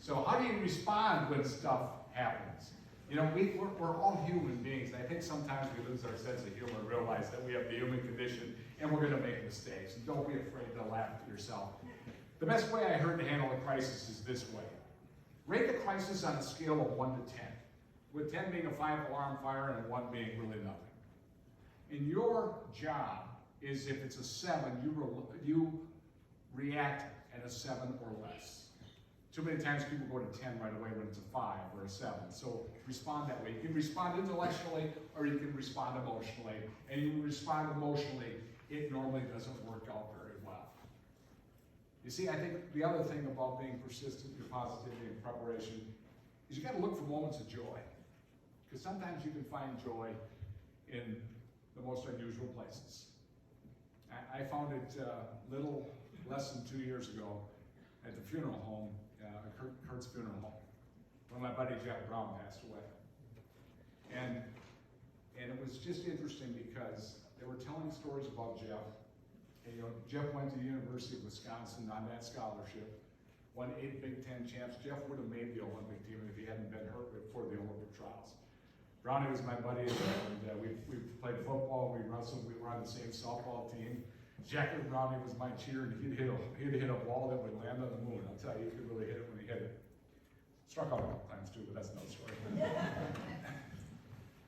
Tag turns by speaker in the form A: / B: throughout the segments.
A: So how do you respond when stuff happens? You know, we're all human beings. And I think sometimes we lose our sense of humor and realize that we have the human condition and we're going to make mistakes. And don't be afraid to laugh at yourself. The best way I heard to handle a crisis is this way. Rate the crisis on a scale of 1 to 10, with 10 being a 5-alarm fire and 1 being really nothing. And your job is, if it's a 7, you react at a 7 or less. Too many times people go to 10 right away when it's a 5 or a 7. So respond that way. You can respond intellectually or you can respond emotionally. And you respond emotionally, it normally doesn't work out very well. You see, I think the other thing about being persistent in positivity and preparation is you got to look for moments of joy. Because sometimes you can find joy in the most unusual places. I found it little less than 2 years ago at the funeral home, Kurt's funeral home, when my buddy Jeff Brown passed away. And it was just interesting because they were telling stories about Jeff. And, you know, Jeff went to the University of Wisconsin on that scholarship, won 8 Big Ten champs. Jeff would have made the Olympic team if he hadn't been hurt before the Olympic trials. Brownie was my buddy, and we played football, we wrestled, we were on the same softball team. Jack and Brownie was my cheer, and he'd hit a ball that would land on the moon. I'll tell you, he could really hit it when he hit it. Struck out a couple times too, but that's another story.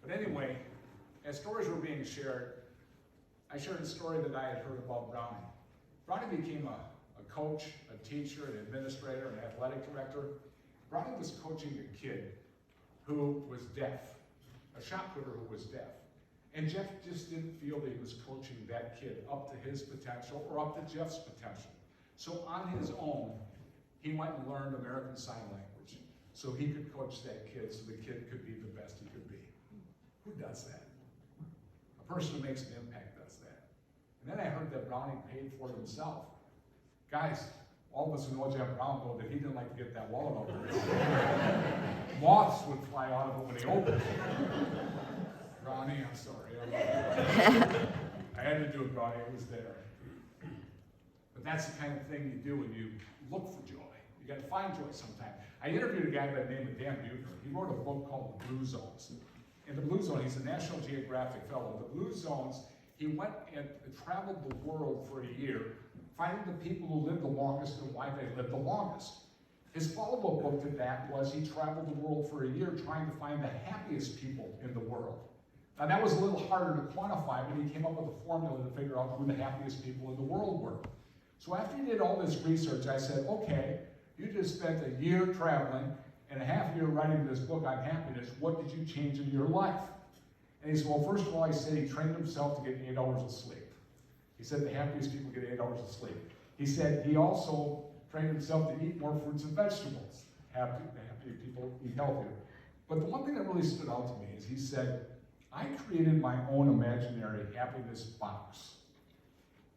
A: But anyway, as stories were being shared, I shared a story that I had heard about Brownie. Brownie became a coach, a teacher, an administrator, an athletic director. Brownie was coaching a kid who was deaf, a shot putter who was deaf. And Jeff just didn't feel that he was coaching that kid up to his potential or up to Jeff's potential. So on his own, he went and learned American Sign Language so he could coach that kid so the kid could be the best he could be. Who does that? A person who makes an impact does that. And then I heard that Brownie paid for it himself. Guys, all of us who know Jeff Brown know that he didn't like to get that wallet open. Moths would fly out of it when he opened it. Brownie, I'm sorry. I had to do it, Brownie. It was there. But that's the kind of thing you do when you look for joy. You got to find joy sometime. I interviewed a guy by the name of Dan Buettner. He wrote a book called The Blue Zones. In The Blue Zone, he's a National Geographic fellow. The Blue Zones, he went and traveled the world for a year, finding the people who lived the longest and why they lived the longest. His follow-up book to that was he traveled the world for a year trying to find the happiest people in the world. Now that was a little harder to quantify, but he came up with a formula to figure out who the happiest people in the world were. So after he did all this research, I said, okay, you just spent a year traveling and a half year writing this book on happiness. What did you change in your life? And he said, well, first of all, he said he trained himself to get 8 hours of sleep. He said the happiest people get 8 hours of sleep. He said he also trained himself to eat more fruits and vegetables. Happy people eat healthier. But the one thing that really stood out to me is he said, I created my own imaginary happiness box.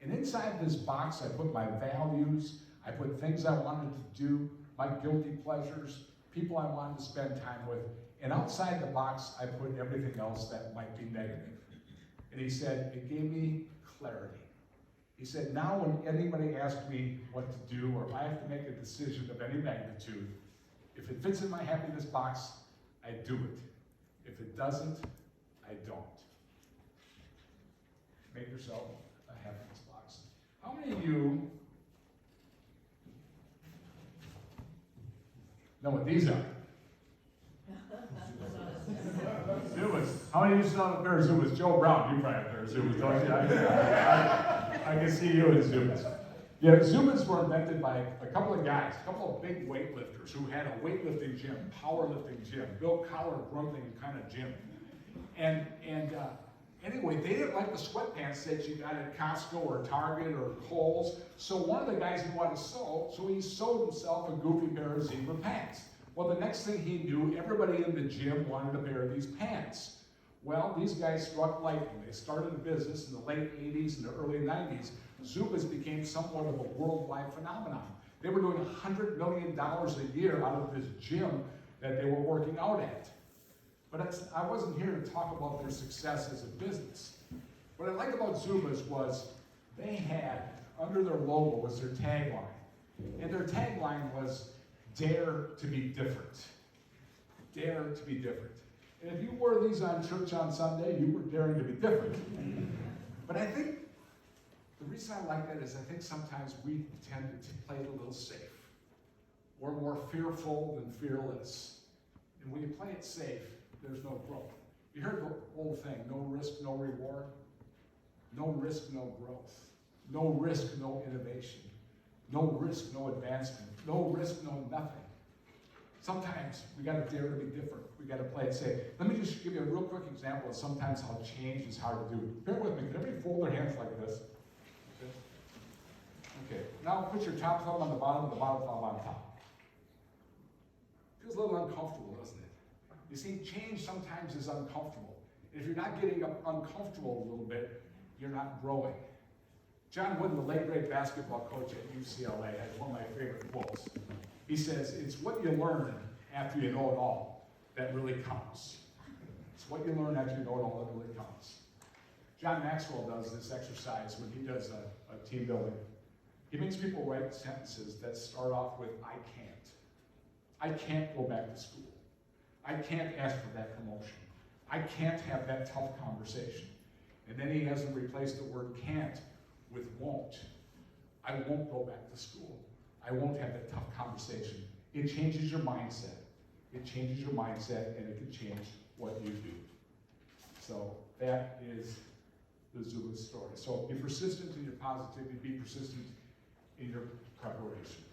A: And inside this box, I put my values, I put things I wanted to do, my guilty pleasures, people I wanted to spend time with. And outside the box, I put everything else that might be negative. And he said, it gave me clarity. He said, now when anybody asks me what to do, or if I have to make a decision of any magnitude, if it fits in my happiness box, I do it. If it doesn't, I don't. Make yourself a happiness box. How many of you know what these are? Zumas. How many of you still have a pair of Zumas? Joe Brown, you probably have a pair of Zumas, don't you? I can see you in Zumas. Yeah, Zumas were invented by a couple of guys, a couple of big weightlifters who had a weightlifting gym, powerlifting gym, Bill Cowher grumbling kind of gym. And anyway, they didn't like the sweatpants that you got at Costco or Target or Kohl's. So one of the guys knew how to sew, so he sewed himself a goofy pair of zebra pants. Well, the next thing he knew, everybody in the gym wanted a pair of these pants. Well, these guys struck lightning. They started a business in the late 80s and the early 90s. Zupas became somewhat of a worldwide phenomenon. They were doing $100 million a year out of this gym that they were working out at. But I wasn't here to talk about their success as a business. What I liked about Zumas was they had, under their logo was their tagline. And their tagline was, Dare to be different. Dare to be different. And if you wore these on church on Sunday, you were daring to be different. But I think the reason I like that is I think sometimes we tend to play it a little safe. We're more fearful than fearless. And when you play it safe, there's no growth. You heard the old thing, no risk, no reward. No risk, no growth. No risk, no innovation. No risk, no advancement. No risk, no nothing. Sometimes we got to dare to be different. We got to play it safe. Let me just give you a real quick example of sometimes how change is hard to do. Bear with me. Can everybody fold their hands like this? Okay. Now put your top thumb on the bottom and the bottom thumb on top. Feels a little uncomfortable, doesn't it? You see, change sometimes is uncomfortable. And if you're not getting uncomfortable a little bit, you're not growing. John Wooden, the late great basketball coach at UCLA, has one of my favorite quotes. He says, it's what you learn after you know it all that really counts. It's what you learn after you know it all that really counts. John Maxwell does this exercise when he does a team building. He makes people write sentences that start off with, I can't. I can't go back to school. I can't ask for that promotion. I can't have that tough conversation. And then he has them replace the word can't with won't. I won't go back to school. I won't have that tough conversation. It changes your mindset. It changes your mindset, and it can change what you do. So that is the Zula story. So be persistent in your positivity. Be persistent in your preparation.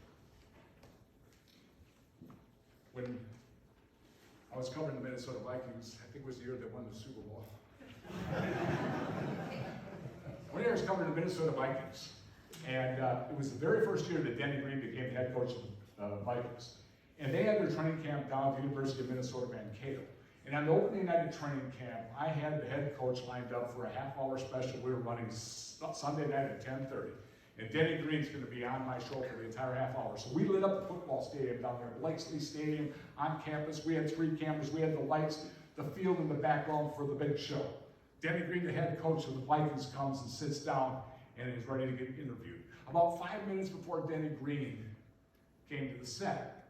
A: When I was covering the Minnesota Vikings, I think it was the year they won the Super Bowl. One year I was covering the Minnesota Vikings, and it was the very first year that Denny Green became the head coach of the Vikings. And they had their training camp down at the University of Minnesota, Mankato. And on the opening night of training camp, I had the head coach lined up for a half-hour special we were running Sunday night at 10:30. And Denny Green's going to be on my show for the entire half hour. So we lit up the football stadium down there, Blakesley Stadium on campus. We had 3 cameras. We had the lights, the field in the background for the big show. Denny Green, the head coach of the Vikings, comes and sits down and is ready to get interviewed. About 5 minutes before Denny Green came to the set,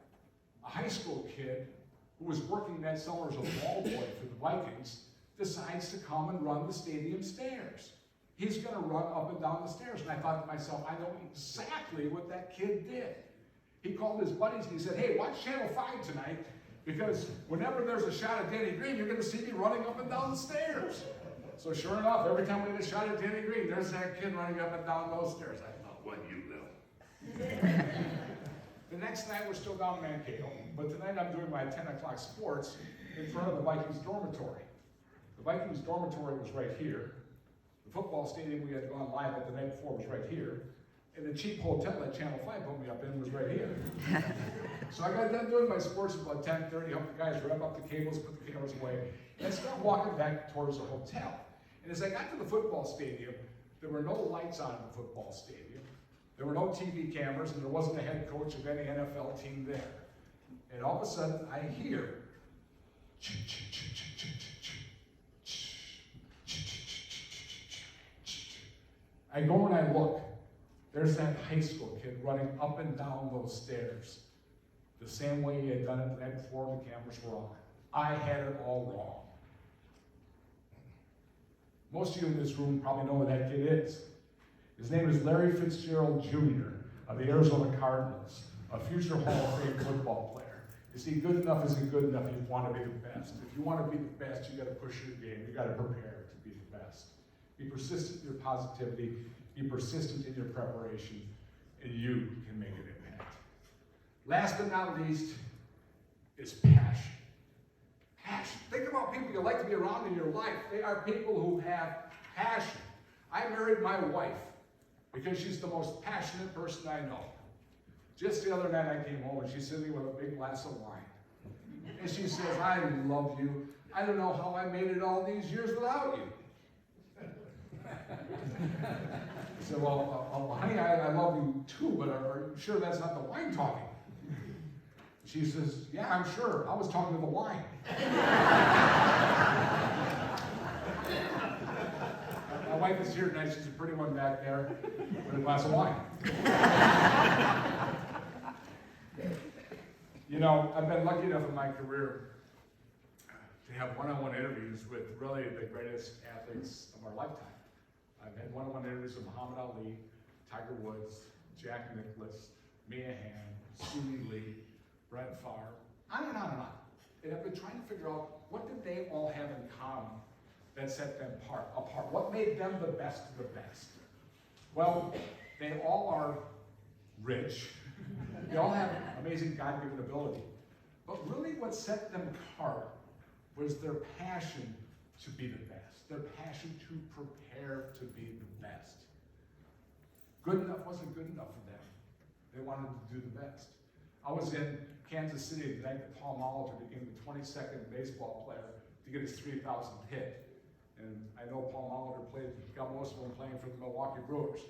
A: a high school kid who was working that summer as a ball boy for the Vikings decides to come and run the stadium stairs. He's going to run up and down the stairs. And I thought to myself, I know exactly what that kid did. He called his buddies and he said, hey, watch Channel 5 tonight, because whenever there's a shot at Denny Green, you're going to see me running up and down the stairs. So sure enough, every time we get a shot at Denny Green, there's that kid running up and down those stairs. I thought, what you will. The next night, we're still down in Mankato, but tonight I'm doing my 10 o'clock sports in front of the Vikings dormitory. The Vikings dormitory was right here. The football stadium we had gone live at the night before was right here. And the cheap hotel that Channel 5 put me up in was right here. So I got done doing my sports at about 10:30, helped the guys wrap up the cables, put the cameras away, and I started walking back towards the hotel. And as I got to the football stadium, there were no lights on in the football stadium. There were no TV cameras, and there wasn't a head coach of any NFL team there. And all of a sudden, I hear, I go and I look. There's that high school kid running up and down those stairs, the same way he had done it the night before the cameras were on. I had it all wrong. Most of you in this room probably know who that kid is. His name is Larry Fitzgerald Jr. of the Arizona Cardinals, a future Hall of Fame football player. You see, good enough isn't good enough. You want to be the best. If you want to be the best, you got to push your game. You got to prepare to be the best. Be persistent in your positivity. Be persistent in your preparation, and you can make an impact. Last but not least is passion. Passion. Think about people you like to be around in your life. They are people who have passion. I married my wife because she's the most passionate person I know. Just the other night I came home and she's sitting with a big glass of wine. And she says, I love you. I don't know how I made it all these years without you. I said, well, honey, I love you too, but are you sure that's not the wine talking? She says, yeah, I'm sure. I was talking to the wine. My wife is here tonight. She's a pretty one back there with a glass of wine. know, I've been lucky enough in my career to have one-on-one interviews with really the greatest athletes of our lifetime. I've had one-on-one interviews with Muhammad Ali, Tiger Woods, Jack Nicklaus, Mia Hamm, Sue Lee, Brett Favre, on and on and on. And I've been trying to figure out what did they all have in common that set them apart? What made them the best of the best? Well, they all are rich. They all have amazing God-given ability. But really what set them apart was their passion to be the best, their passion to prepare to be the best. Good enough wasn't good enough for them. They wanted to do the best. I was in Kansas City the night that Paul Molitor became the 22nd baseball player to get his 3,000th hit. And I know Paul Molitor got most of them playing for the Milwaukee Brewers.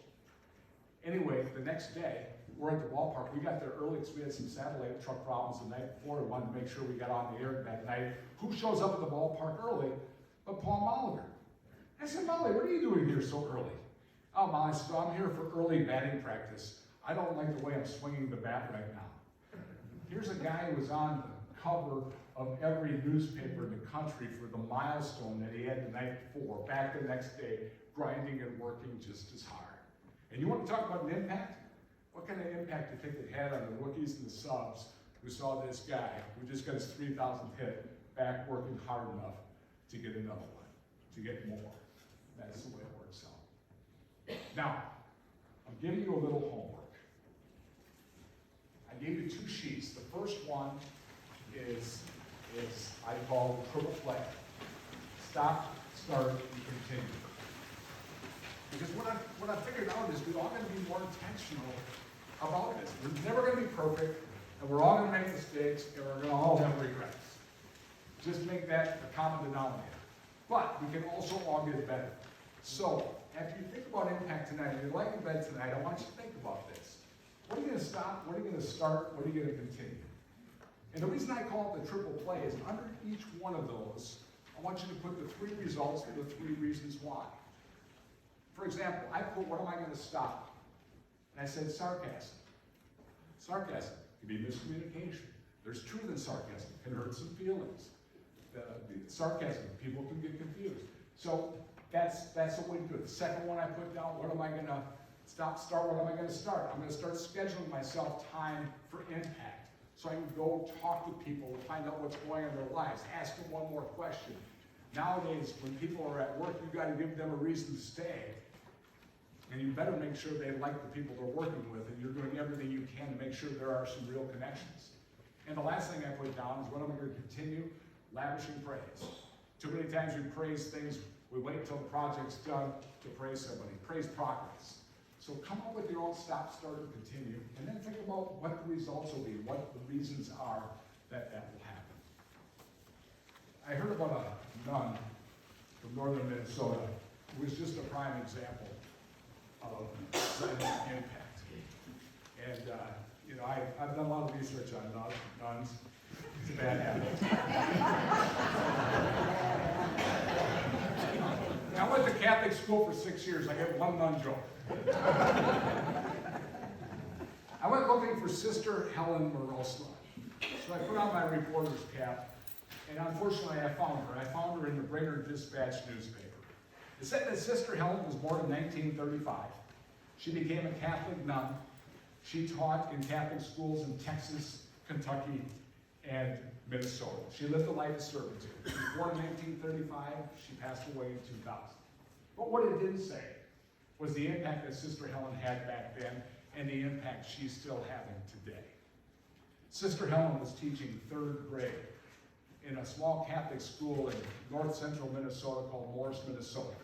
A: Anyway, the next day, we're at the ballpark. We got there early because we had some satellite truck problems the night before. We wanted to make sure we got on the air that night. Who shows up at the ballpark early but Paul Molitor? I said, Molly, what are you doing here so early? Oh, Molly said, so I'm here for early batting practice. I don't like the way I'm swinging the bat right now. Here's a guy who was on the cover of every newspaper in the country for the milestone that he had the night before, back the next day, grinding and working just as hard. And you want to talk about an impact? What kind of impact do you think it had on the rookies and the subs who saw this guy who just got his 3,000th hit back working hard enough to get another one, to get more? That's the way it works out. Now, I'm giving you a little homework. I gave you 2 sheets. The first one is I call triple play. Stop, start, and continue. Because what I figured out is we're all going to be more intentional about this. We're never going to be perfect, and we're all going to make mistakes, and we're going to all have regrets. Just make that a common denominator. But we can also all get better. So, after you think about impact tonight, if you're laying in bed tonight, I want you to think about this. What are you going to stop? What are you going to start? What are you going to continue? And the reason I call it the triple play is under each one of those, I want you to put the 3 results and the 3 reasons why. For example, I put, what am I going to stop? And I said sarcasm. Sarcasm can be miscommunication. There's truth in sarcasm. It can hurt some feelings. The sarcasm, people can get confused. So that's a way to do it. The second one I put down, what am I going to start, what am I going to start? I'm going to start scheduling myself time for impact. So I can go talk to people and find out what's going on in their lives, ask them one more question. Nowadays, when people are at work, you've got to give them a reason to stay. And you better make sure they like the people they're working with, and you're doing everything you can to make sure there are some real connections. And the last thing I put down is what am I going to continue? Lavishing praise. Too many times we praise things, we wait until the project's done to praise somebody. Praise progress. So come up with your own stop, start, and continue, and then think about what the results will be, what the reasons are that will happen. I heard about a nun from northern Minnesota who was just a prime example of impact. And you know, I've done a lot of research on nuns. It's a bad habit. I went to Catholic school for 6 years. I get one nun joke. I went looking for Sister Helen Marosla. So I put on my reporter's cap, and unfortunately I found her. I found her in the Bringer Dispatch newspaper. It said that Sister Helen was born in 1935. She became a Catholic nun. She taught in Catholic schools in Texas, Kentucky, and Minnesota. She lived a life of servitude. She was born in 1935. She passed away in 2000. But what it didn't say was the impact that Sister Helen had back then and the impact she's still having today. Sister Helen was teaching 3rd grade in a small Catholic school in north central Minnesota called Morris, Minnesota.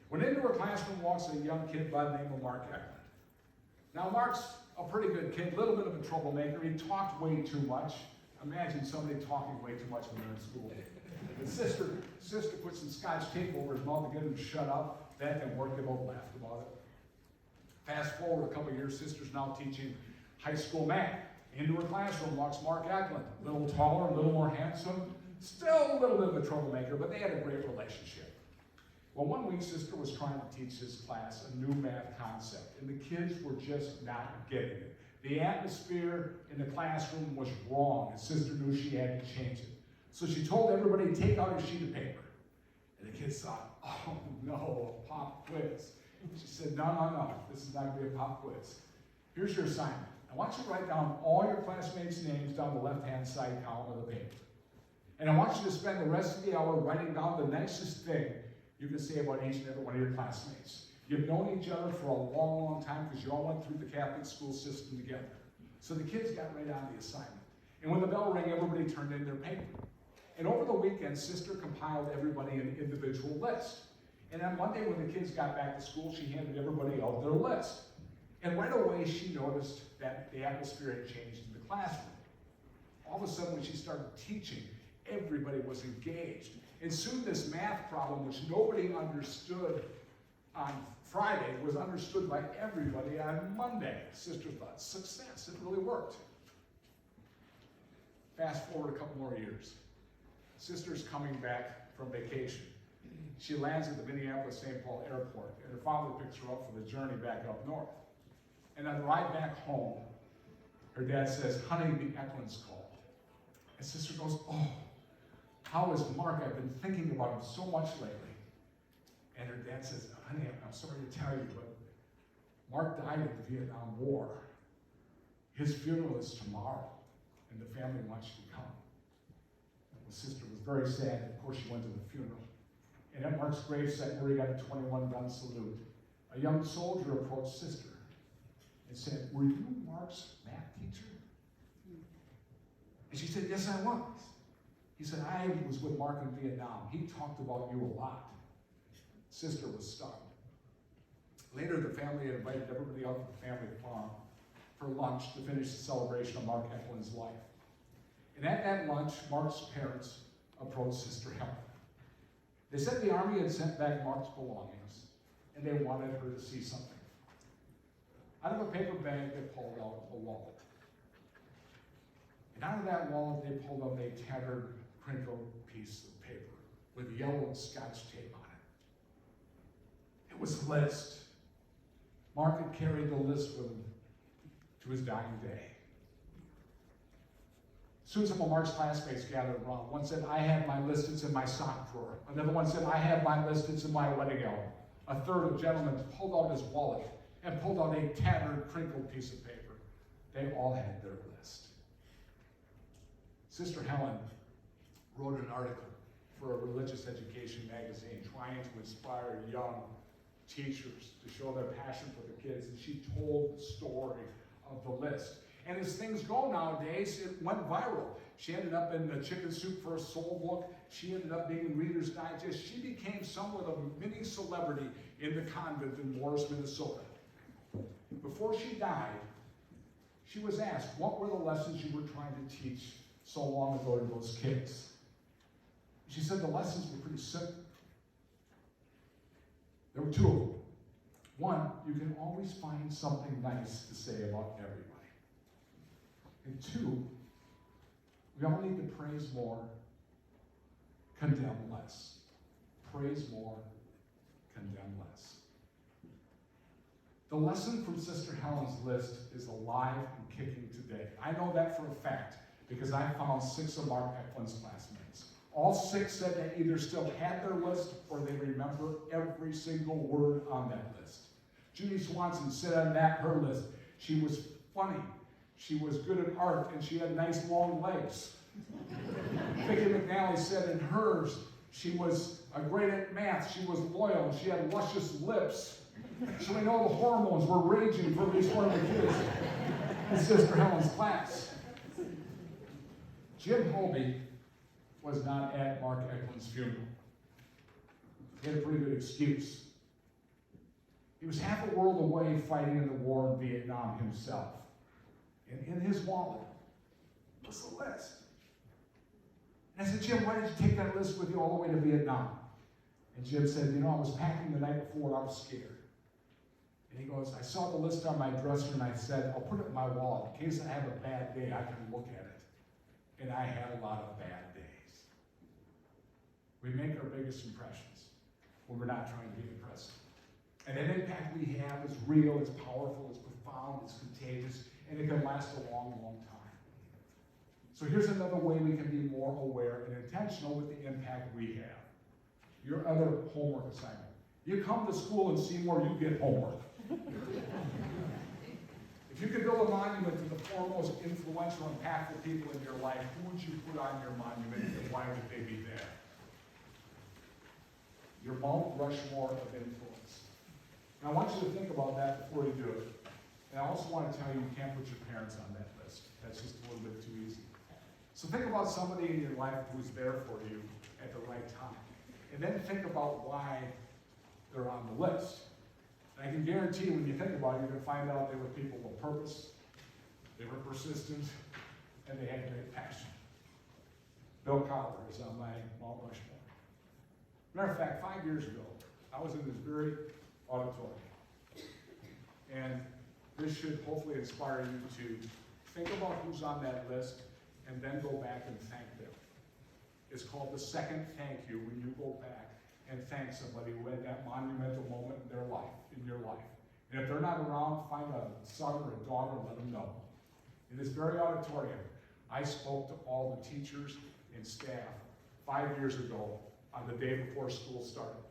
A: When into her classroom walks a young kid by the name of Mark Eklund. Now Mark's a pretty good kid, a little bit of a troublemaker. He talked way too much. Imagine somebody talking way too much when they're in school. The sister put some scotch tape over his mouth to get him to shut up. That didn't work. They both laughed about it. Fast forward a couple years, sister's now teaching high school math. Into her classroom walks Mark Eklund, a little taller, a little more handsome, still a little bit of a troublemaker, but they had a great relationship. Well, one week, sister was trying to teach his class a new math concept, and the kids were just not getting it. The atmosphere in the classroom was wrong, and Sister knew she had to change it. So she told everybody, take out a sheet of paper. And the kids thought, oh no, a pop quiz. She said, no, this is not going to be a pop quiz. Here's your assignment. I want you to write down all your classmates' names down the left-hand side column of the paper. And I want you to spend the rest of the hour writing down the nicest thing you can say about each and every one of your classmates. You've known each other for a long, long time because you all went through the Catholic school system together. So the kids got right on the assignment. And when the bell rang, everybody turned in their paper. And over the weekend, Sister compiled everybody an individual list. And on Monday, when the kids got back to school, she handed everybody out their list. And right away, she noticed that the atmosphere had changed in the classroom. All of a sudden, when she started teaching, everybody was engaged. And soon this math problem, which nobody understood on Friday, was understood by everybody on Monday. Sister thought, success, it really worked. Fast forward a couple more years. Sister's coming back from vacation. She lands at the Minneapolis-St. Paul airport, and her father picks her up for the journey back up north. And on the ride back home, her dad says, honey, the Eklunds called. And Sister goes, oh, how is Mark? I've been thinking about him so much lately. And her dad says, honey, I'm sorry to tell you, but Mark died in the Vietnam War. His funeral is tomorrow, and the family wants you to come. The sister was very sad. Of course, she went to the funeral. And at Mark's gravesite, where he got a 21-gun salute, a young soldier approached Sister and said, were you Mark's math teacher? And she said, yes, I was. He said, I was with Mark in Vietnam. He talked about you a lot. Sister was stunned. Later, the family had invited everybody out to the family farm for lunch to finish the celebration of Mark Eklund's life. And at that lunch, Mark's parents approached Sister Helen. They said the Army had sent back Mark's belongings, and they wanted her to see something. Out of a paper bag, they pulled out a wallet. And out of that wallet, they pulled out a tattered, crinkled piece of paper with yellow Scotch tape on it. It was a list. Mark had carried the list with him to his dying day. Soon some of Mark's classmates gathered around. One said, I have my list, it's in my sock drawer. Another one said, I have my list, it's in my wedding album. A third of gentlemen pulled out his wallet and pulled out a tattered, crinkled piece of paper. They all had their list. Sister Helen wrote an article for a religious education magazine trying to inspire young teachers to show their passion for the kids, and she told the story of the list. And as things go nowadays, it went viral. She ended up in the Chicken Soup for a Soul book. She ended up being in Reader's Digest. She became somewhat of a mini celebrity in the convent in Morris, Minnesota. Before she died, she was asked, what were the lessons you were trying to teach so long ago to those kids? She said the lessons were pretty simple. There were two of them. One, you can always find something nice to say about everybody. And two, we all need to praise more, condemn less. Praise more, condemn less. The lesson from Sister Helen's list is alive and kicking today. I know that for a fact because I found 6 of Mark Eklund's classmates. All 6 said they either still had their list or they remember every single word on that list. Judy Swanson said on her list, she was funny, she was good at art, and she had nice long legs. Vicki McNally said in hers, she was great at math, she was loyal, and she had luscious lips. So we know the hormones were raging for at least one of the kids in Sister Helen's class. Jim Holby was not at Mark Eklund's funeral. He had a pretty good excuse. He was half a world away fighting in the war in Vietnam himself. And in his wallet was the list. And I said, Jim, why did you take that list with you all the way to Vietnam? And Jim said, I was packing the night before, I was scared. And he goes, I saw the list on my dresser and I said, I'll put it in my wallet. In case I have a bad day, I can look at it. And I had a lot of bad days. We make our biggest impressions when we're not trying to be impressive. And that impact we have is real, it's powerful, it's profound, it's contagious, and it can last a long, long time. So here's another way we can be more aware and intentional with the impact we have. Your other homework assignment. You come to school in Seymour, you get homework. If you could build a monument to the foremost influential, impactful people in your life, who would you put on your monument and why would they be there? Your Mount Rushmore of influence. And I want you to think about that before you do it. And I also want to tell you, you can't put your parents on that list. That's just a little bit too easy. So think about somebody in your life who's there for you at the right time. And then think about why they're on the list. And I can guarantee you, when you think about it, you're going to find out they were people with purpose, they were persistent, and they had great passion. Bill Collar is on my Mount Rushmore. Matter of fact, 5 years ago, I was in this very auditorium. And this should hopefully inspire you to think about who's on that list and then go back and thank them. It's called the second thank you, when you go back and thank somebody who had that monumental moment in their life, in your life. And if they're not around, find a son or a daughter and let them know. In this very auditorium, I spoke to all the teachers and staff 5 years ago on the day before school started.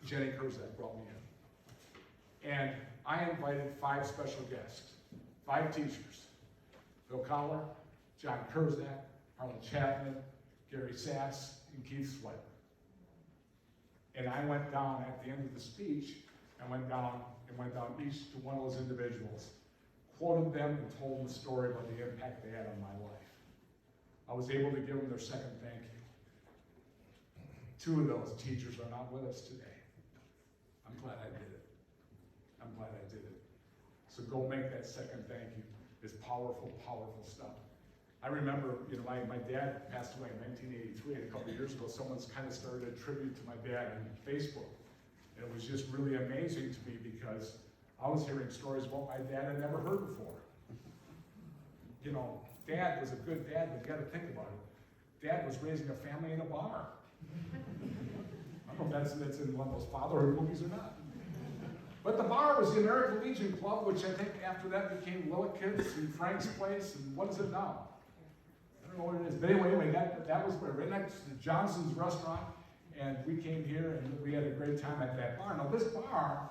A: Jenny Kurzak brought me in. And I invited 5 special guests, 5 teachers. Bill Collar, John Kurzak, Harlan Chapman, Gary Sass, and Keith Sweat. And I went down at the end of the speech, I went down each to one of those individuals, quoted them and told them the story about the impact they had on my life. I was able to give them their second thank you. 2 of those teachers are not with us today. I'm glad I did it. I'm glad I did it. So go make that second thank you. It's powerful, powerful stuff. I remember, my dad passed away in 1983, and a couple of years ago, someone's kind of started a tribute to my dad on Facebook. And it was just really amazing to me because I was hearing stories about my dad I'd never heard before. Dad was a good dad, but you got to think about it. Dad was raising a family in a bar. I don't know if that's in one of those fatherhood movies or not. But the bar was the American Legion Club, which I think after that became Lillikit's and Frank's Place, and what is it now? I don't know what it is. But anyway, that was right next to Johnson's restaurant, and we came here and we had a great time at that bar. Now this bar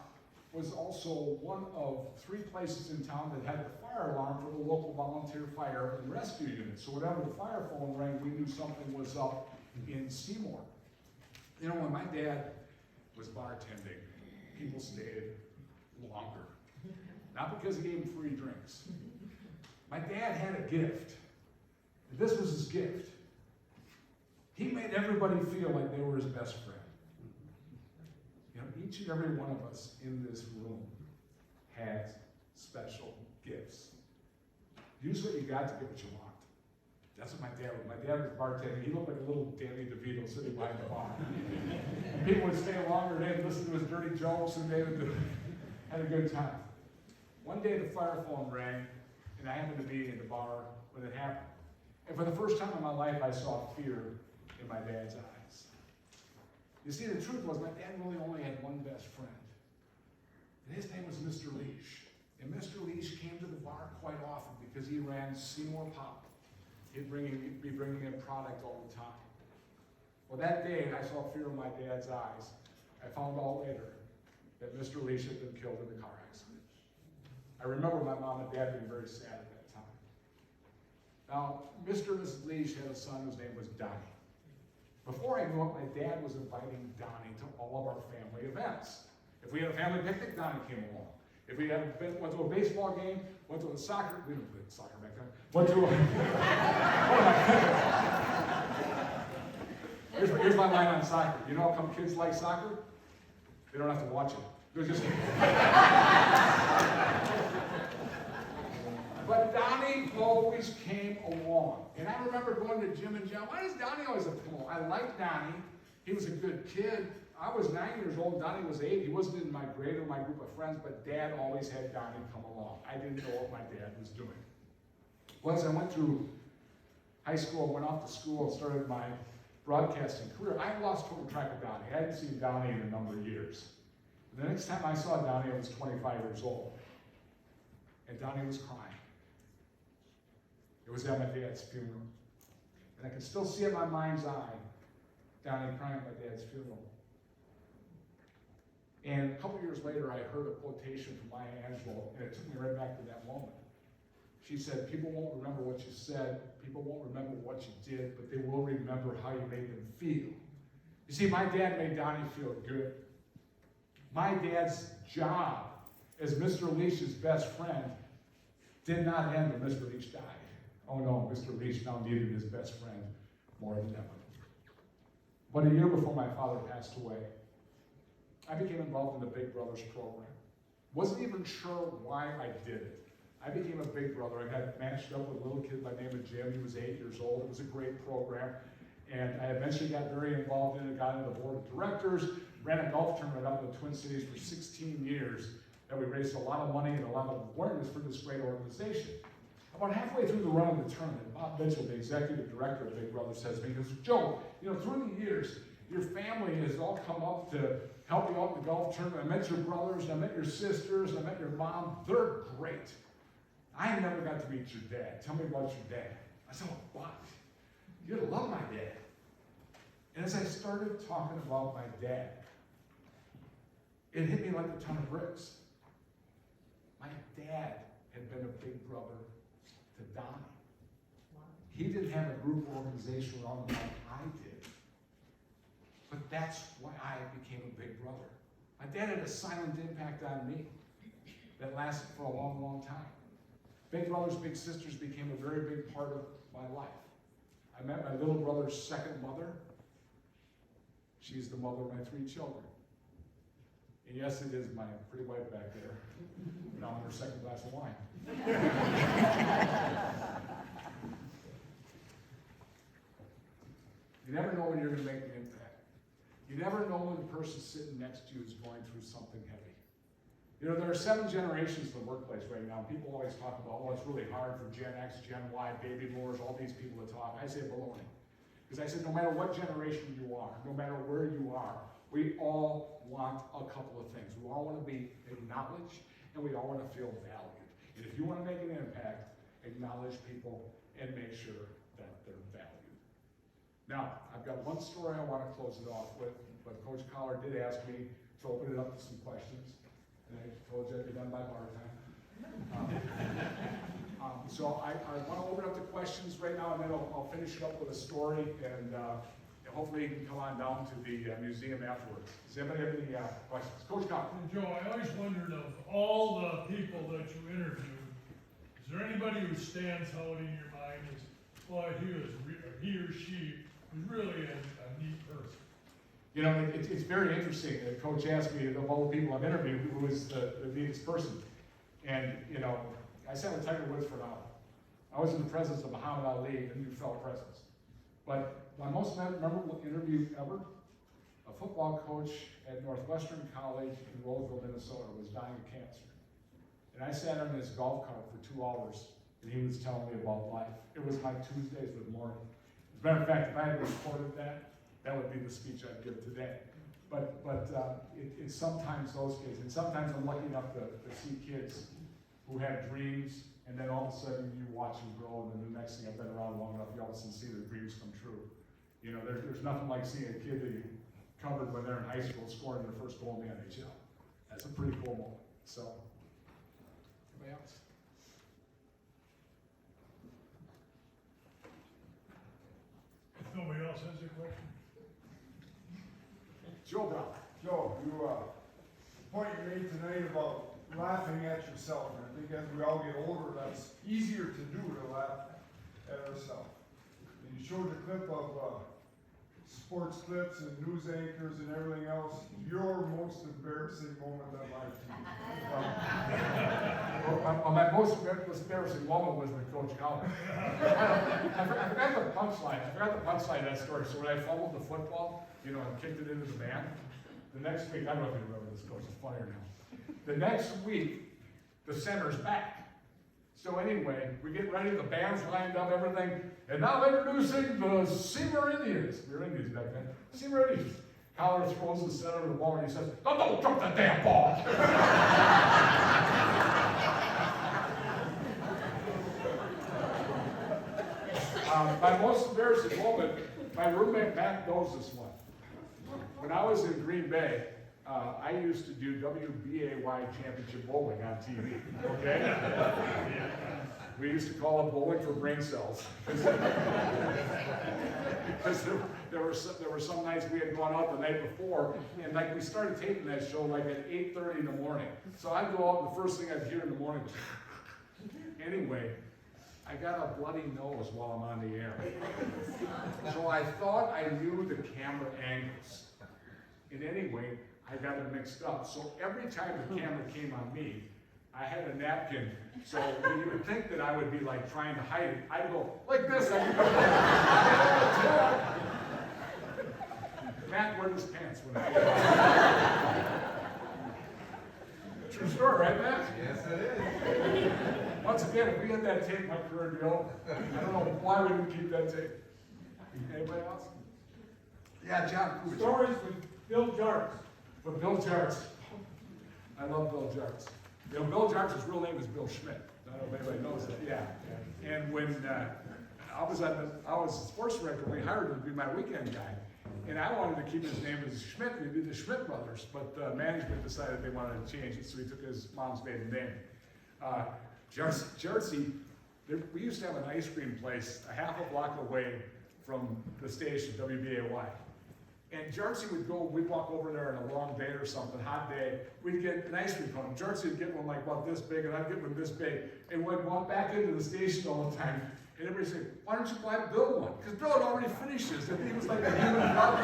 A: was also one of 3 places in town that had the fire alarm for the local volunteer fire and rescue unit. So whenever the fire phone rang, we knew something was up in Seymour. When my dad was bartending, people stayed longer. Not because he gave them free drinks. My dad had a gift. This was his gift. He made everybody feel like they were his best friend. Each and every one of us in this room has special gifts. Use what you got to get what you want. That's what my dad was. My dad was bartending. He looked like a little Danny DeVito sitting behind the bar. And people would stay longer, they'd listen to his dirty jokes, and they would had a good time. One day the fire phone rang, and I happened to be in the bar when it happened. And for the first time in my life, I saw fear in my dad's eyes. You see, the truth was my dad really only had one best friend. And his name was Mr. Leash. And Mr. Leash came to the bar quite often because he ran Seymour Pop. He'd be bringing in product all the time. Well, that day, I saw fear in my dad's eyes. I found out later that Mr. Leash had been killed in a car accident. I remember my mom and dad being very sad at that time. Now, Mr. and Mrs. Leash had a son whose name was Donnie. Before I knew it, my dad was inviting Donnie to all of our family events. If we had a family picnic, Donnie came along. If we went to a baseball game, went to a soccer, we didn't play soccer back then, went to a, here's my line on soccer. You know how come kids like soccer? They don't have to watch it. They're just... But Donnie always came along. And I remember going to Jim and John. Why does Donnie always have to come along? I liked Donnie. He was a good kid. I was 9 years old. Donnie was 8. He wasn't in my grade or my group of friends, but Dad always had Donnie come along. I didn't know what my dad was doing. Well, as I went through high school, went off to school, and started my broadcasting career, I lost total track of Donnie. I hadn't seen Donnie in a number of years. And the next time I saw Donnie, I was 25 years old. And Donnie was crying. was at my dad's funeral. And I can still see it in my mind's eye, Donnie crying at my dad's funeral. And a couple years later, I heard a quotation from Maya Angelou, and it took me right back to that moment. She said, people won't remember what you said, people won't remember what you did, but they will remember how you made them feel. You see, my dad made Donnie feel good. My dad's job as Mr. Leach's best friend did not end when Mr. Leach died. Oh no, Mr. Leach now needed his best friend more than ever. But a year before my father passed away, I became involved in the Big Brothers program. Wasn't even sure why I did it. I became a Big Brother. I got matched up with a little kid by the name of Jim. He was 8 years old. It was a great program. And I eventually got very involved in it, got into the board of directors, ran a golf tournament up in the Twin Cities for 16 years. And we raised a lot of money and a lot of awareness for this great organization. About halfway through the run of the tournament, Bob Mitchell, the executive director of Big Brother, says to me, he goes, Joe, through the years, your family has all come up to help you out in the golf tournament. I met your brothers, I met your sisters, I met your mom. They're great. I never got to meet your dad. Tell me about your dad. I said, oh, what? You're gonna love my dad. And as I started talking about my dad, it hit me like a ton of bricks. My dad had been a big brother to Donnie. He didn't have a group organization around him like I did. But that's why I became a big brother. My dad had a silent impact on me that lasted for a long, long time. Big brothers, big sisters became a very big part of my life. I met my little brother's second mother. She's the mother of my 3 children. And yes, it is my pretty wife back there. Now on her second glass of wine. You never know when you're going to make an impact. You never know when the person sitting next to you is going through something heavy. There are 7 generations in the workplace right now. People always talk about, it's really hard for Gen X, Gen Y, baby boomers, all these people to talk. I say baloney. Because I said, no matter what generation you are, no matter where you are, we all want a couple of things. We all want to be acknowledged, and we all want to feel valued. And if you want to make an impact, acknowledge people and make sure that they're valued. Now, I've got one story I want to close it off with, but Coach Collar did ask me to open it up to some questions. And I told you I'd be done by bar time. So I want to open up to questions right now, and then I'll finish it up with a story, and hopefully you can come on down to the museum afterwards. Does anybody have any questions? Coach Collar.
B: Joe, I always wondered, of all the people that you interviewed, is there anybody who stands out in your mind as, boy, he or she was really a neat person?
A: It's very interesting. Coach asked me, of all the people I've interviewed, who was the neatest person. And, I sat with Tiger Woods for an hour. I was in the presence of Muhammad Ali, and you felt presence. But my most memorable interview ever, a football coach at Northwestern College in Roseville, Minnesota, was dying of cancer. And I sat in his golf cart for 2 hours, and he was telling me about life. It was my Tuesdays with Morning. As a matter of fact, if I had recorded that would be the speech I'd give today. But it's sometimes those kids, and sometimes I'm lucky enough to see kids who have dreams, and then all of a sudden you watch them grow, and then the next thing, I've been around long enough, you all of a sudden see their dreams come true. There's nothing like seeing a kid that you covered when they're in high school scoring their first goal in the NHL. That's a pretty cool moment. So, anybody else?
B: If nobody else has a question?
A: Joe Brown.
C: Joe, the point you made tonight about laughing at yourself, and I think as we all get older, that's easier to do, to laugh at ourselves. And you showed a clip of sports clips and news anchors and everything else. Your most embarrassing moment of life to you.
A: My most embarrassing moment was with Coach Collar. I forgot the punchline. I forgot the punchline of that story. So when I fumbled the football, and kicked it into the man, the next week, I don't know if you remember this, Coach, it's funnier now. The next week, the center's back. So anyway, we get ready, the band's lined up, everything, and now introducing the Seymour Indians. We were Indians back then. Seymour Indians. Collar throws the center of the ball, and he says, don't drop that damn ball. My most embarrassing moment, my roommate Matt knows this one. When I was in Green Bay, I used to do WBAY championship bowling on TV, okay? We used to call it bowling for brain cells. Because there were some nights we had gone out the night before, and like we started taping that show like at 8:30 in the morning. So I'd go out and the first thing I'd hear in the morning was, anyway, I got a bloody nose while I'm on the air. So I thought I knew the camera angles. And anyway, I got it mixed up. So every time the camera came on me, I had a napkin. So you would think that I would be like trying to hide it. I'd go like this. Matt wore his pants when I did. True story, right, Matt?
D: Yes, it is.
A: Once again, if we had that tape, my career would be over. I don't know why we didn't keep that tape. Anybody else? Yeah, John.
E: Stories with Bill Jarks.
A: With Bill Jarks. I love Bill Jarks. You know, Bill Jarks' real name is Bill Schmit. I don't know if anybody knows that. Yeah. And when I was a sports director, we hired him to be my weekend guy. And I wanted to keep his name as Schmit. We did the Schmit brothers, but management decided they wanted to change it, so he took his mom's maiden name. Jersey, we used to have an ice cream place a half a block away from the station, WBAY. And Jersey would go, we'd walk over there on a long day or something, hot day, we'd get an ice cream cone. Jersey would get one like about this big, and I'd get one this big. And we'd walk back into the station all the time. And everybody said, why don't you buy Bill one? Because Bill had already finished this. And he was like a human brother.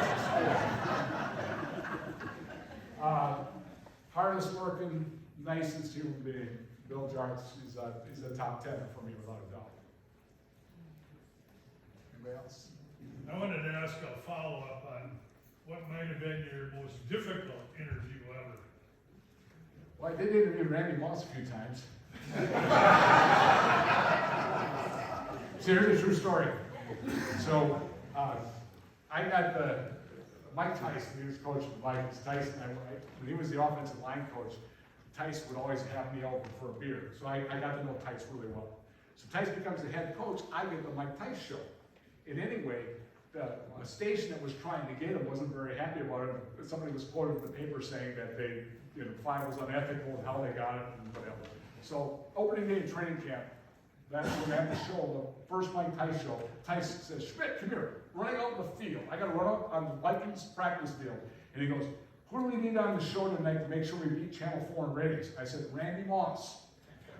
A: Hardest working, nicest human being. Bill Jarks, he's a top 10 for me without a doubt. Anybody else?
B: I wanted to ask a follow-up on what might have been your most difficult interview ever.
A: Well, I did interview Randy Moss a few times. So here's a true story. So I got Mike Tyson, he was coach of the Vikings. Tyson, when he was the offensive line coach, Tyson would always have me over for a beer. So I got to know Tyson really well. So Tyson becomes the head coach, I get the Mike Tyson show. And anyway, the station that was trying to get him wasn't very happy about it. Somebody was quoted in the paper saying that they, Fine was unethical and how they got it and whatever. So opening day of training camp, that's when at the show, the first Mike Tyson show, Tyson says, Schmit, come here, running out in the field. I got to run out on the Vikings practice field. And he goes, who do we need on the show tonight to make sure we beat Channel 4 in ratings? I said, Randy Moss.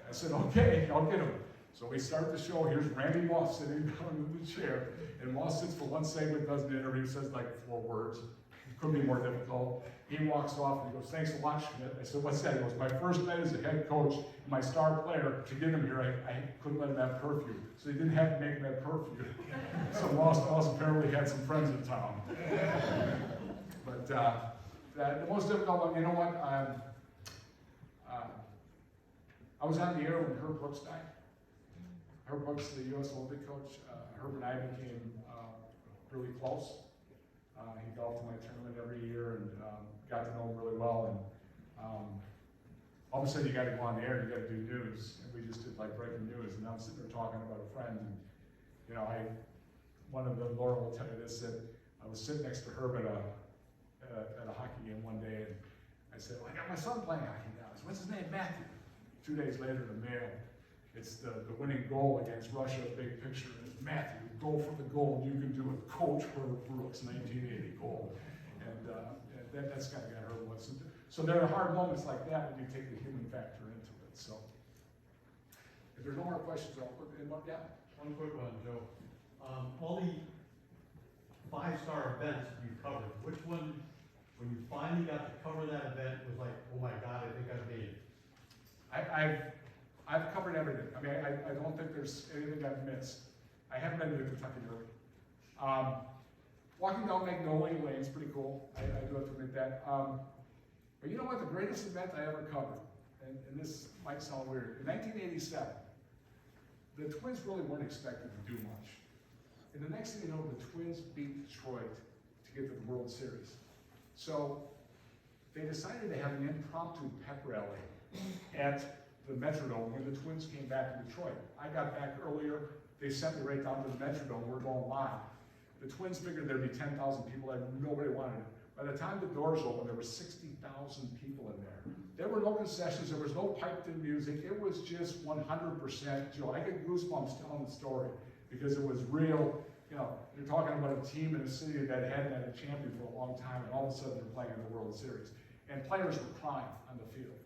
A: I said, okay, I'll get him. So we start the show, here's Randy Moss sitting down in the chair, and Moss sits for one segment, does an interview, says like 4 words. It couldn't be more difficult. He walks off and he goes, thanks a lot, Schmit. I said, what's that? He goes, my first night as a head coach, my star player, to get him here, I couldn't let him have curfew. So he didn't have to make him have curfew. So Moss apparently had some friends in town. But the most difficult one, you know what? I was on the air when Herb Brooks died. Herb Brooks, the U.S. Olympic coach, Herb and I became really close. He golfed in my tournament every year and got to know him really well. And all of a sudden you got to go on the air and you got to do news. And we just did like breaking news. And I'm sitting there talking about a friend. And, one of the Laura will tell you this, that I was sitting next to Herb at a hockey game one day. And I said, well, I got my son playing hockey now. I said, what's his name? Matthew. 2 days later, the mail. It's the winning goal against Russia, big picture, and it's Matthew, go for the goal you can do it, Coach Herb Brooks, 1980 goal. And that's kind of got Herb once. So there are hard moments like that when you take the human factor into it. So if there's no more questions, I'll put in one down.
E: One quick one, Joe. All the 5-star events you covered, which one, when you finally got to cover that event, was like, oh my God, I think I've made it?
A: I've covered everything. I mean, I don't think there's anything I've missed. I haven't been to the Kentucky Derby. Walking down Magnolia Lane is pretty cool. I do have to admit that. But you know what? The greatest event I ever covered, and this might sound weird, in 1987, the Twins really weren't expected to do much. And the next thing you know, the Twins beat Detroit to get to the World Series. So they decided to have an impromptu pep rally at the Metrodome when the Twins came back to Detroit. I got back earlier. they sent me right down to the Metrodome. We're going live. The Twins figured there'd be 10,000 people there. Nobody wanted it. By the time the doors opened, there were 60,000 people in there. There were no concessions. There was no piped-in music. It was just 100% joy. I get goosebumps telling the story because it was real. You know, you're talking about a team in a city that hadn't had a champion for a long time, and all of a sudden they're playing in the World Series. And players were crying on the field.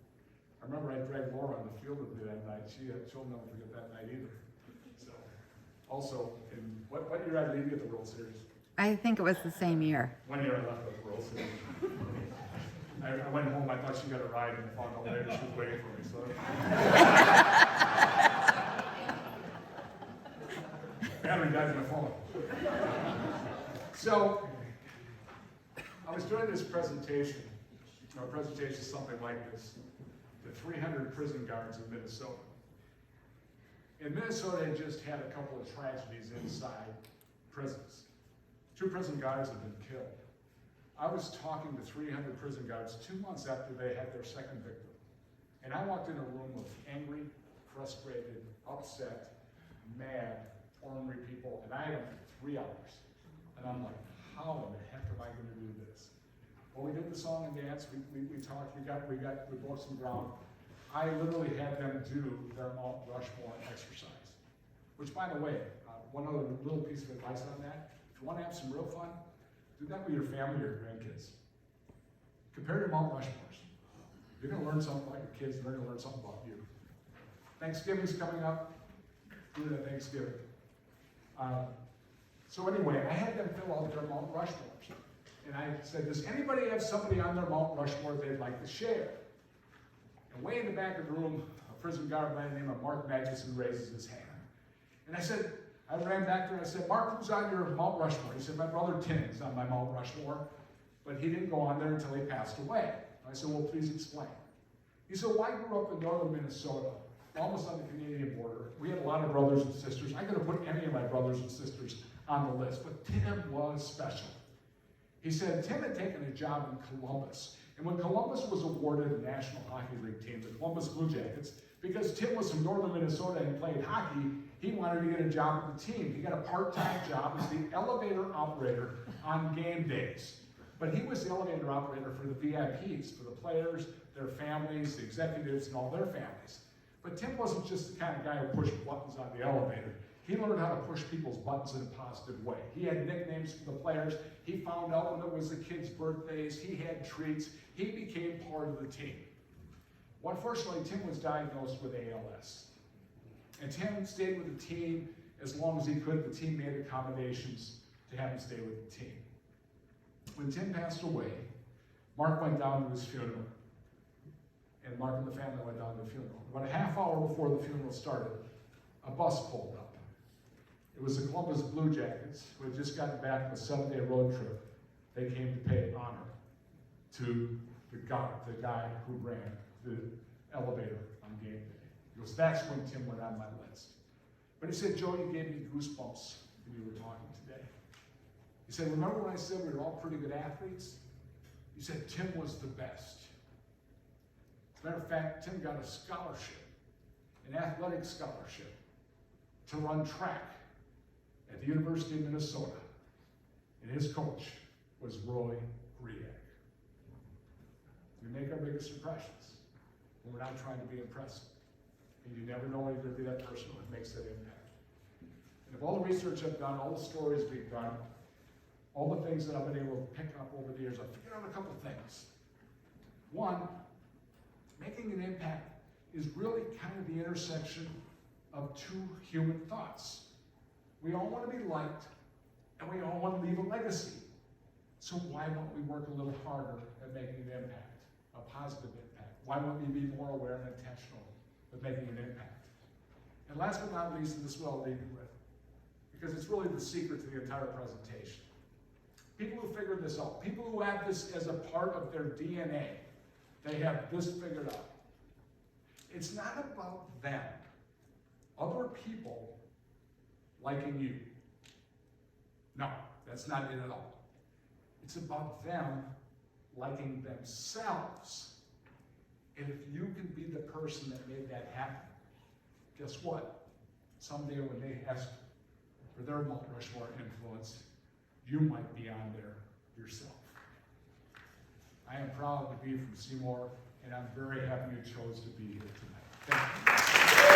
A: I remember I dragged Laura on the field with me that night. She'll never forget that night either. So, also, in what year I leave you at the World Series?
D: I think it was the same year.
A: 1 year I left at the World Series. I went home, I thought she got a ride, and I found out later she was waiting for me. So. Battery died in the phone. So, I was doing this presentation. Our presentation is something like this: the 300 prison guards in Minnesota. In Minnesota, had just had a couple of tragedies inside prisons. 2 prison guards have been killed. I was talking to 300 prison guards 2 months after they had their second victim. And I walked in a room of angry, frustrated, upset, mad, ornery people, and I had them for 3 hours. And I'm like, how in the heck am I going to do this? Well, we did the song and dance, we talked, we broke some ground. I literally had them do their Mount Rushmore exercise. Which, by the way, one other little piece of advice on that, if you want to have some real fun, do that with your family or your grandkids. Compare your Mount Rushmores. You're going to learn something about your kids, and they're going to learn something about you. Thanksgiving's coming up. Do it at Thanksgiving. So anyway, I had them fill out their Mount Rushmores. And I said, does anybody have somebody on their Mount Rushmore they'd like to share? And way in the back of the room, a prison guard by the name of Mark Magnuson raises his hand. And I said, I ran back there and I said, Mark, who's on your Mount Rushmore? He said, my brother Tim is on my Mount Rushmore, but he didn't go on there until he passed away. I said, well, please explain. He said, well, I grew up in northern Minnesota, almost on the Canadian border. We had a lot of brothers and sisters. I could have put any of my brothers and sisters on the list, but Tim was special. He said Tim had taken a job in Columbus, and when Columbus was awarded a National Hockey League team, the Columbus Blue Jackets, because Tim was from northern Minnesota and played hockey, he wanted to get a job with the team. He got a part-time job as the elevator operator on game days. But he was the elevator operator for the VIPs, for the players, their families, the executives, and all their families. But Tim wasn't just the kind of guy who pushed buttons on the elevator. He learned how to push people's buttons in a positive way. He had nicknames for the players. He found out when it was the kids' birthdays. He had treats. He became part of the team. Well, unfortunately, Tim was diagnosed with ALS. And Tim stayed with the team as long as he could. The team made accommodations to have him stay with the team. When Tim passed away, Mark went down to his funeral. And Mark and the family went down to the funeral. About a half hour before the funeral started, a bus pulled up. It was the Columbus Blue Jackets, who had just gotten back from a 7-day road trip. They came to pay honor to the guy who ran the elevator on game day. He goes, that's when Tim went on my list. But he said, Joe, you gave me goosebumps when you were talking today. He said, remember when I said we were all pretty good athletes? He said, Tim was the best. As a matter of fact, Tim got a scholarship, an athletic scholarship, to run track at the University of Minnesota. And his coach was Roy Griak. We make our biggest impressions when we're not trying to be impressive. And you never know when you're going to be that person that makes that impact. And of all the research I've done, all the stories we've done, all the things that I've been able to pick up over the years, I've figured out a couple things. One, making an impact is really kind of the intersection of 2 human thoughts. We all want to be liked, and we all want to leave a legacy. So why don't we work a little harder at making an impact, a positive impact? Why don't we be more aware and intentional with making an impact? And last but not least, and this is what I'll leave you with, because it's really the secret to the entire presentation. People who figured this out, people who have this as a part of their DNA, they have this figured out. It's not about them, other people liking you. No, that's not it at all. It's about them liking themselves. And if you can be the person that made that happen, guess what? Someday when they ask their Mount Rushmore influence, you might be on there yourself. I am proud to be from Seymour, and I'm very happy you chose to be here tonight. Thank you.